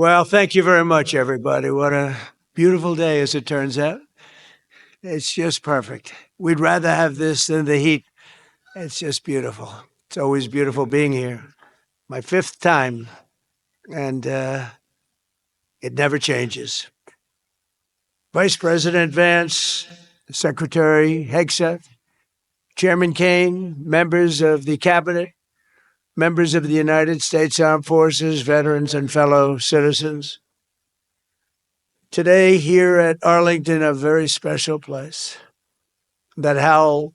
Well, thank you very much, everybody. What a beautiful day, as it turns out. It's just perfect. We'd rather have this than the heat. It's just beautiful. It's always beautiful being here. My fifth time, and it never changes. Vice President Vance, Secretary Hegseth, Chairman Kane, members of the Cabinet, members of the United States Armed Forces, veterans, and fellow citizens. Today, here at Arlington, a very special place. That Howell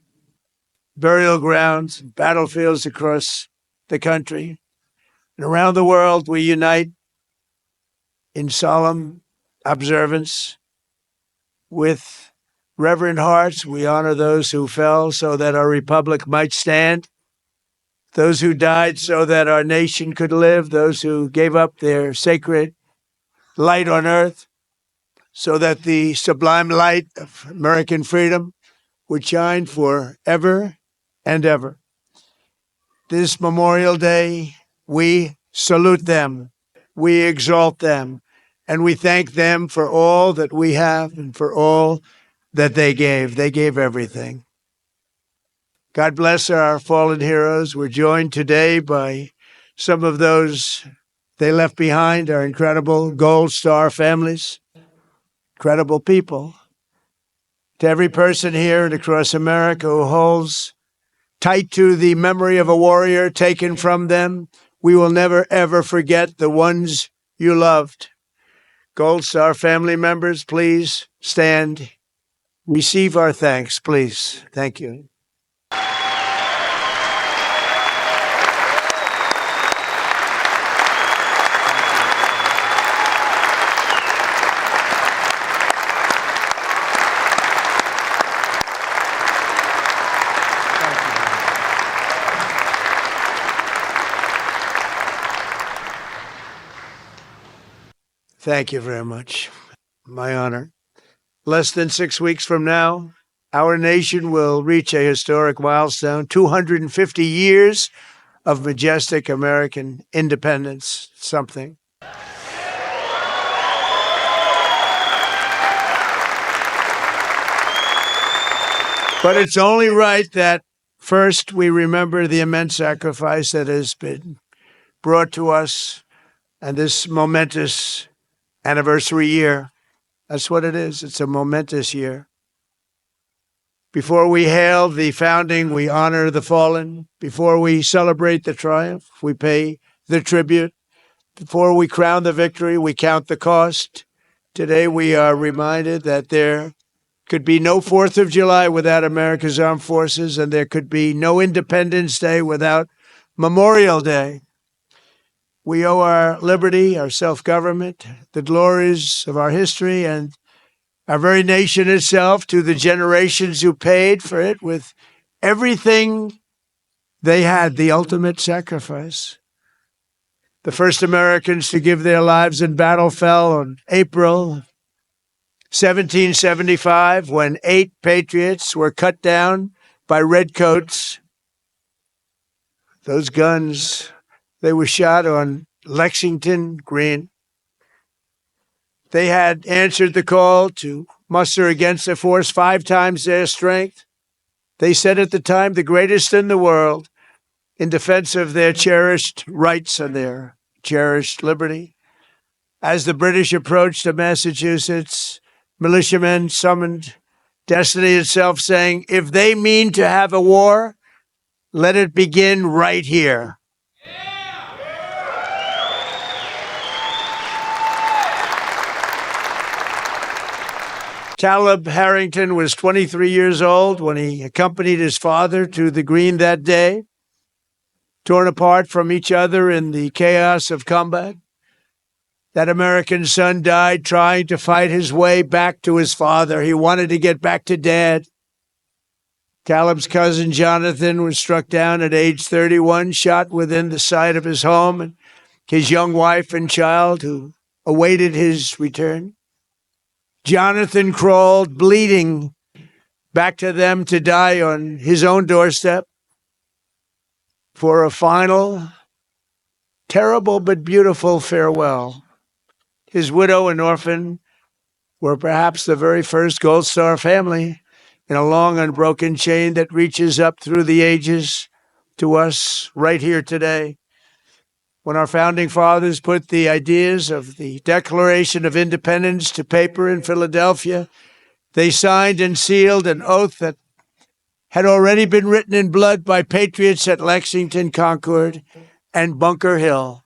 burial grounds, battlefields across the country. And around the world, we unite in solemn observance. With reverent hearts, we honor those who fell so that our republic might stand. Those who died so that our nation could live, those who gave up their sacred light on earth so that the sublime light of American freedom would shine forever and ever. This Memorial Day, we salute them, we exalt them, and we thank them for all that we have and for all that they gave. They gave everything. God bless our fallen heroes. We're joined today by some of those they left behind, our incredible Gold Star families, incredible people. To every person here and across America who holds tight to the memory of a warrior taken from them, we will never, ever forget the ones you loved. Gold Star family members, please stand. Receive our thanks, please. Thank you. Thank you very much. My honor. Less than 6 weeks from now, our nation will reach a historic milestone, 250 years of majestic American independence. Something. But it's only right that first we remember the immense sacrifice that has been brought to us and this momentous anniversary year. That's what it is. It's a momentous year. Before we hail the founding, we honor the fallen. Before we celebrate the triumph, we pay the tribute. Before we crown the victory, we count the cost. Today, we are reminded that there could be no 4th of July without America's armed forces, and there could be no Independence Day without Memorial Day. We owe our liberty, our self-government, the glories of our history, and our very nation itself to the generations who paid for it with everything they had, the ultimate sacrifice. The first Americans to give their lives in battle fell on April 1775, when 8 patriots were cut down by redcoats. Those guns, they were shot on Lexington Green. They had answered the call to muster against a force 5 times their strength. They said at the time, the greatest in the world, in defense of their cherished rights and their cherished liberty. As the British approached to Massachusetts, militiamen summoned destiny itself, saying, if they mean to have a war, let it begin right here. Caleb Harrington was 23 years old when he accompanied his father to the Green that day. Torn apart from each other in the chaos of combat, that American son died trying to fight his way back to his father. He wanted to get back to Dad. Caleb's cousin Jonathan was struck down at age 31, shot within the sight of his home, and his young wife and child who awaited his return. Jonathan crawled, bleeding, back to them to die on his own doorstep for a final, terrible but beautiful farewell. His widow and orphan were perhaps the very first Gold Star family in a long, unbroken chain that reaches up through the ages to us right here today. When our founding fathers put the ideas of the Declaration of Independence to paper in Philadelphia, they signed and sealed an oath that had already been written in blood by patriots at Lexington, Concord, and Bunker Hill.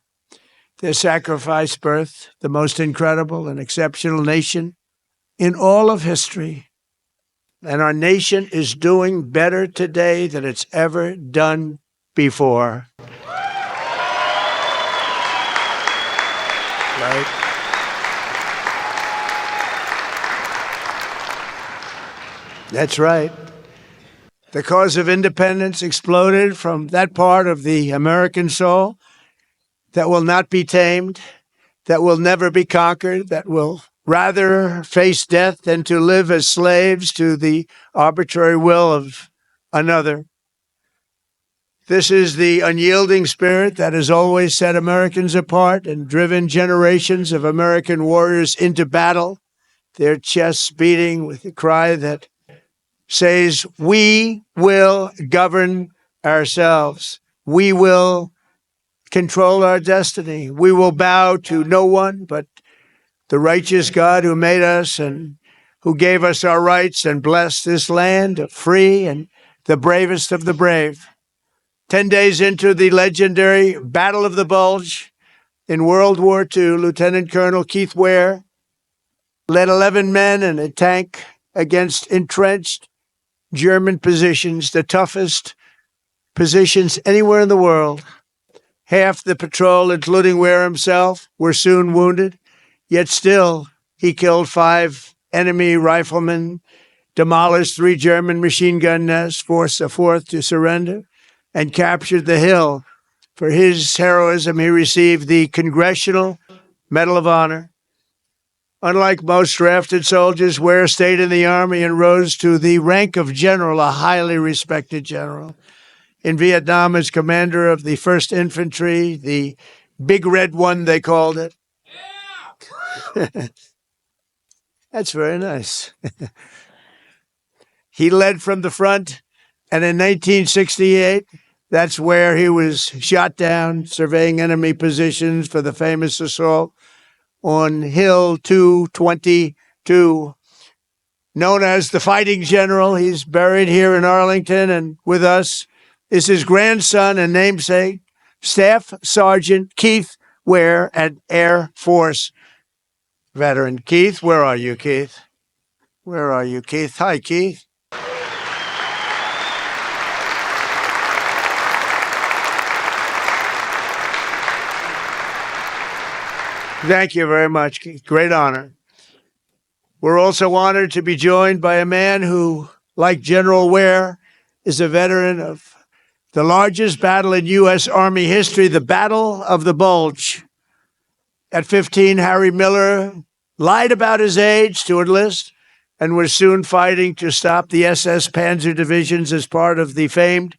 Their sacrifice birthed the most incredible and exceptional nation in all of history. And our nation is doing better today than it's ever done before. Right? That's right. The cause of independence exploded from that part of the American soul that will not be tamed, that will never be conquered, that will rather face death than to live as slaves to the arbitrary will of another. This is the unyielding spirit that has always set Americans apart and driven generations of American warriors into battle, their chests beating with the cry that says, "We will govern ourselves. We will control our destiny. We will bow to no one but the righteous God who made us and who gave us our rights and blessed this land of free and the bravest of the brave." 10 days into the legendary Battle of the Bulge in World War II, Lieutenant Colonel Keith Ware led 11 men and a tank against entrenched German positions, the toughest positions anywhere in the world. Half the patrol, including Ware himself, were soon wounded, yet still he killed 5 enemy riflemen, demolished 3 German machine gun nests, forced a 4th to surrender, and captured the hill. For his heroism, he received the Congressional Medal of Honor. Unlike most drafted soldiers, Ware stayed in the Army and rose to the rank of general, a highly respected general. In Vietnam, as commander of the 1st Infantry, the Big Red One, they called it. Yeah. That's very nice. He led from the front, and in 1968, that's where he was shot down, surveying enemy positions for the famous assault on Hill 222. Known as the Fighting General, he's buried here in Arlington, and with us is his grandson and namesake, Staff Sergeant Keith Ware, an Air Force veteran. Keith, where are you, Keith? Where are you, Keith? Hi, Keith. Thank you very much, Keith. Great honor. We're also honored to be joined by a man who, like General Ware, is a veteran of the largest battle in U.S. Army history, the Battle of the Bulge. At 15, Harry Miller lied about his age to enlist and was soon fighting to stop the SS Panzer divisions as part of the famed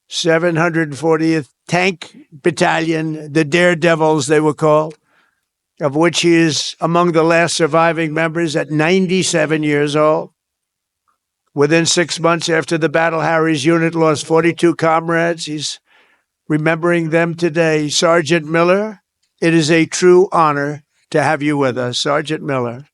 740th Tank Battalion, the Daredevils they were called, of which he is among the last surviving members at 97 years old. Within 6 months after the battle, Harry's unit lost 42 comrades. He's remembering them today. Sergeant Miller, it is a true honor to have you with us. Sergeant Miller.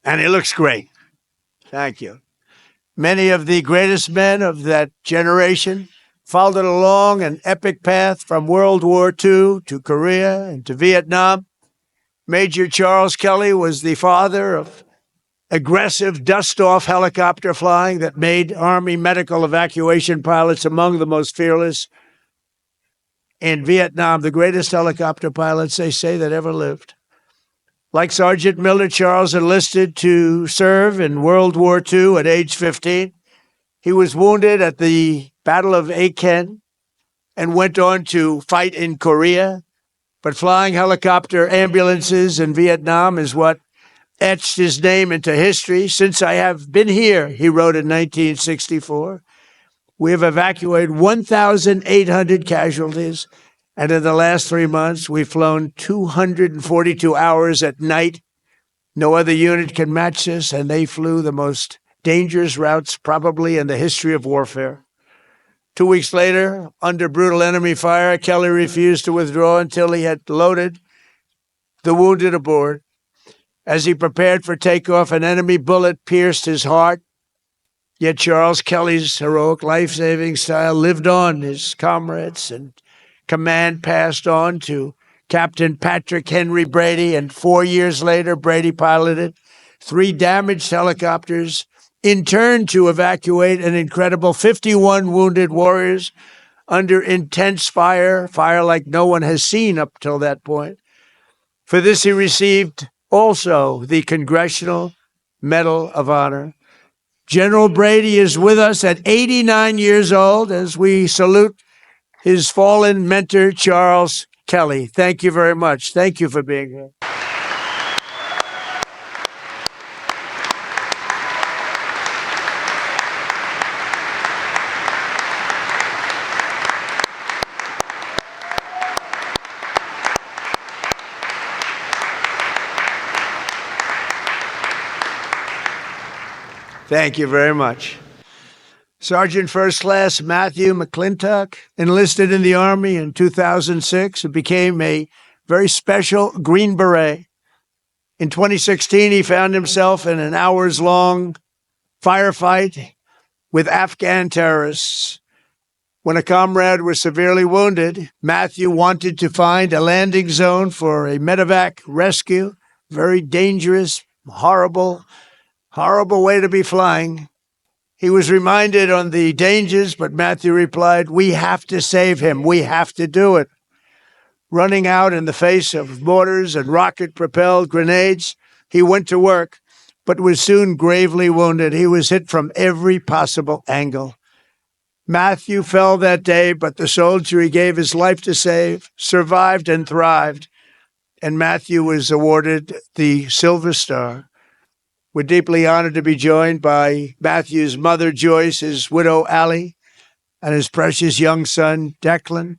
And he looks great. Thank you. Many of the greatest men of that generation followed along an epic path from World War II to Korea and to Vietnam. Major Charles Kelly was the father of aggressive dust-off helicopter flying that made Army medical evacuation pilots among the most fearless in Vietnam, the greatest helicopter pilots, they say, that ever lived. Like Sergeant Miller, Charles enlisted to serve in World War II at age 15. He was wounded at the Battle of Aachen and went on to fight in Korea. But flying helicopter ambulances in Vietnam is what etched his name into history. Since I have been here, he wrote in 1964, we have evacuated 1,800 casualties. And in the last 3 months, we've flown 242 hours at night. No other unit can match this, and they flew the most dangerous routes probably in the history of warfare. 2 weeks later, under brutal enemy fire, Kelly refused to withdraw until he had loaded the wounded aboard. As he prepared for takeoff, an enemy bullet pierced his heart. Yet Charles Kelly's heroic life-saving style lived on. His comrades and command passed on to Captain Patrick Henry Brady, and 4 years later, Brady piloted 3 damaged helicopters in turn to evacuate an incredible 51 wounded warriors under intense fire like no one has seen up till that point. For this, he received also the Congressional Medal of Honor. General Brady is with us at 89 years old as we salute his fallen mentor, Charles Kelly. Thank you very much. Thank you for being here. Thank you very much. Sergeant First Class Matthew McClintock enlisted in the Army in 2006 and became a very special Green Beret. In 2016, he found himself in an hours-long firefight with Afghan terrorists. When a comrade was severely wounded, Matthew wanted to find a landing zone for a medevac rescue. Very dangerous, horrible way to be flying. He was reminded on the dangers, but Matthew replied, we have to save him. We have to do it. Running out in the face of mortars and rocket-propelled grenades, he went to work, but was soon gravely wounded. He was hit from every possible angle. Matthew fell that day, but the soldier he gave his life to save survived and thrived, and Matthew was awarded the Silver Star. We're deeply honored to be joined by Matthew's mother, Joyce, his widow, Allie, and his precious young son, Declan.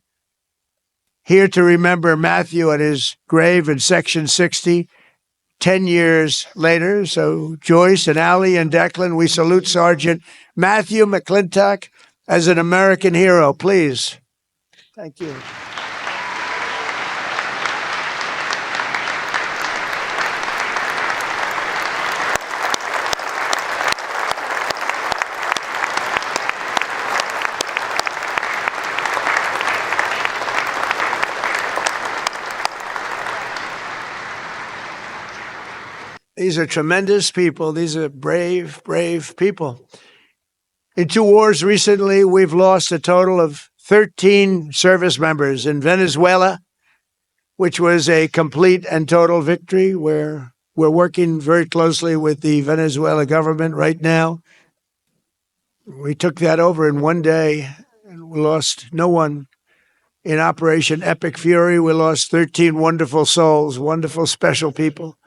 Here to remember Matthew at his grave in Section 60, 10 years later. So Joyce and Allie and Declan, we salute Sergeant Matthew McClintock as an American hero. Please. Thank you. These are tremendous people. These are brave, brave people. In 2 wars recently, we've lost a total of 13 service members. In Venezuela, which was a complete and total victory, where we're working very closely with the Venezuela government right now. We took that over in 1 day, and we lost no one. In Operation Epic Fury, we lost 13 wonderful souls, wonderful, special people.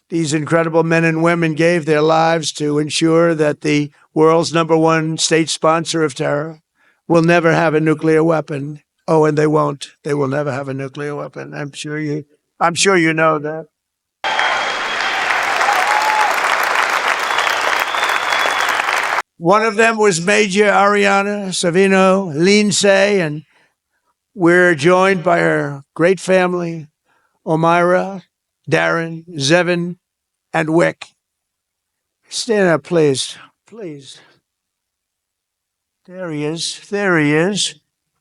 These incredible men and women gave their lives to ensure that the world's #1 state sponsor of terror will never have a nuclear weapon. Oh, and they won't. They will never have a nuclear weapon. I'm sure you know that. One of them was Major Ariana Savino Lindsay, and we're joined by her great family, Omira, Darren, Zevin, and Wick. Stand up, please. Please. There he is. There he is.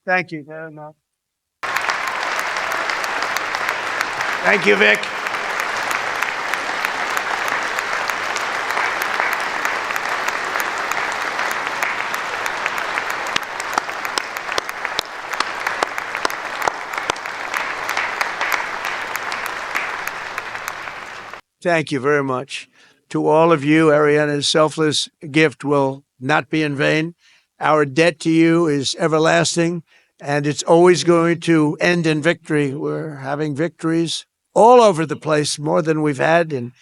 Thank you. Thank you, Vic. Thank you very much. To all of you, Ariana's selfless gift will not be in vain. Our debt to you is everlasting, and it's always going to end in victory. We're having victories all over the place, more than we've had in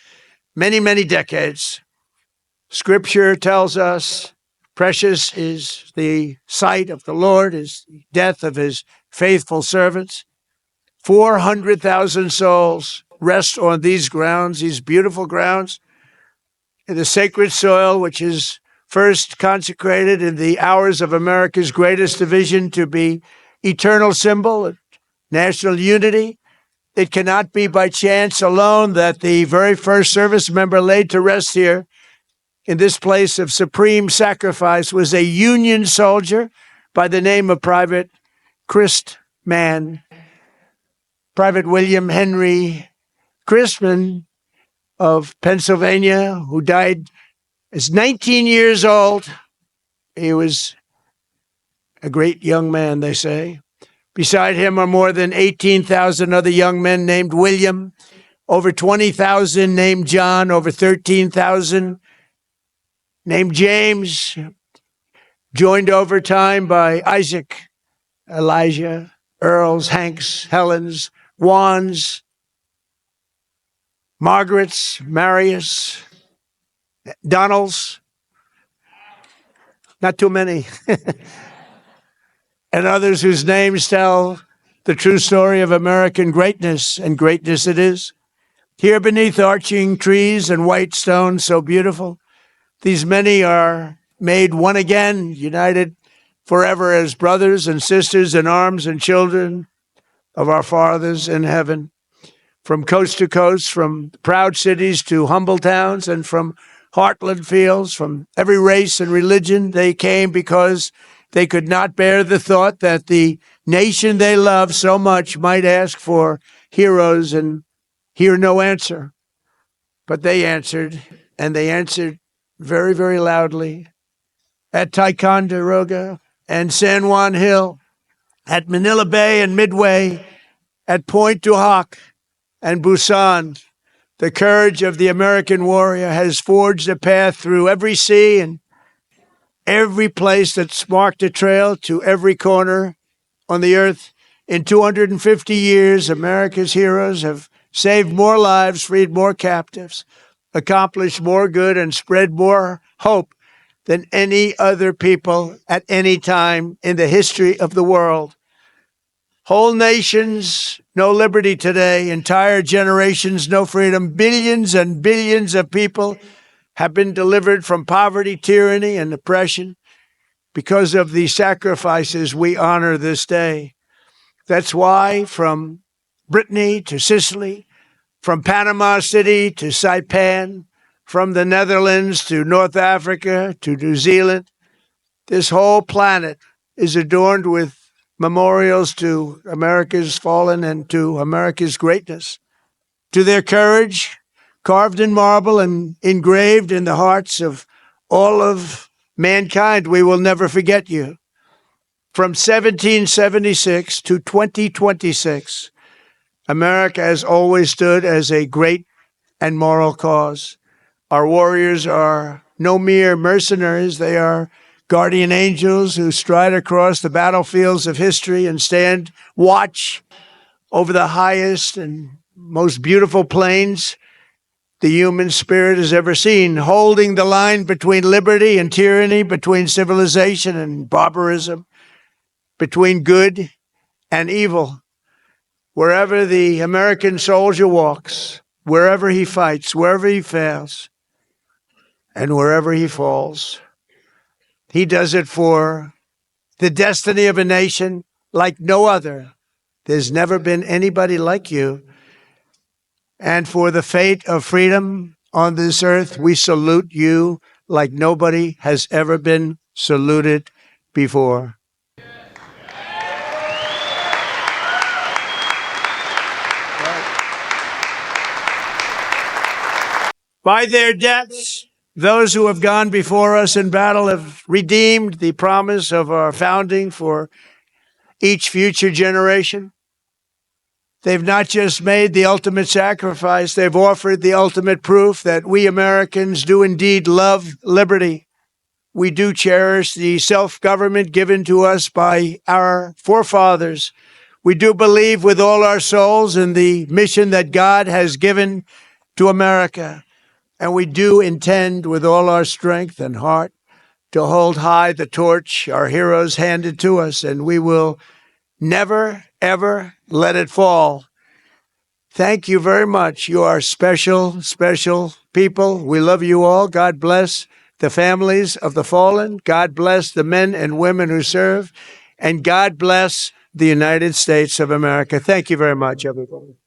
many, many decades. Scripture tells us precious is the sight of the Lord, is the death of his faithful servants. 400,000 souls rest on these grounds, these beautiful grounds, in the sacred soil, which is first consecrated in the hours of America's greatest division to be eternal symbol of national unity. It cannot be by chance alone that the very first service member laid to rest here in this place of supreme sacrifice was a Union soldier by the name of Private Christman, Private William Henry Christman of Pennsylvania, who died as 19 years old. He was a great young man, they say. Beside him are more than 18,000 other young men named William, over 20,000 named John, over 13,000 named James, joined over time by Isaac, Elijah, Earls, Hanks, Helens, Wands, Margarets, Marius, Donalds, not too many, and others whose names tell the true story of American greatness, and greatness it is. Here beneath arching trees and white stones so beautiful, these many are made one again, united forever as brothers and sisters in arms and children of our fathers in heaven. From coast to coast, from proud cities to humble towns, and from heartland fields, from every race and religion, they came because they could not bear the thought that the nation they love so much might ask for heroes and hear no answer. But they answered, and they answered very, very loudly at Ticonderoga and San Juan Hill, at Manila Bay and Midway, at Point du Hoc and Busan. The courage of the American warrior has forged a path through every sea and every place that's marked a trail to every corner on the earth. In 250 years, America's heroes have saved more lives, freed more captives, accomplished more good, and spread more hope than any other people at any time in the history of the world. Whole nations, no liberty today. Entire generations, no freedom. Billions and billions of people have been delivered from poverty, tyranny, and oppression because of the sacrifices we honor this day. That's why from Brittany to Sicily, from Panama City to Saipan, from the Netherlands to North Africa to New Zealand, this whole planet is adorned with memorials to America's fallen and to America's greatness, to their courage, carved in marble and engraved in the hearts of all of mankind. We will never forget you. From 1776 to 2026, America has always stood as a great and moral cause. Our warriors are no mere mercenaries. They are guardian angels who stride across the battlefields of history and stand watch over the highest and most beautiful plains the human spirit has ever seen, holding the line between liberty and tyranny, between civilization and barbarism, between good and evil. Wherever the American soldier walks, wherever he fights, wherever he fails, and wherever he falls, he does it for the destiny of a nation like no other. There's never been anybody like you. And for the fate of freedom on this earth, we salute you like nobody has ever been saluted before. By their deaths, those who have gone before us in battle have redeemed the promise of our founding for each future generation. They've not just made the ultimate sacrifice, they've offered the ultimate proof that we Americans do indeed love liberty. We do cherish the self-government given to us by our forefathers. We do believe with all our souls in the mission that God has given to America. And we do intend with all our strength and heart to hold high the torch our heroes handed to us, and we will never, ever let it fall. Thank you very much. You are special, special people. We love you all. God bless the families of the fallen. God bless the men and women who serve. And God bless the United States of America. Thank you very much, everybody.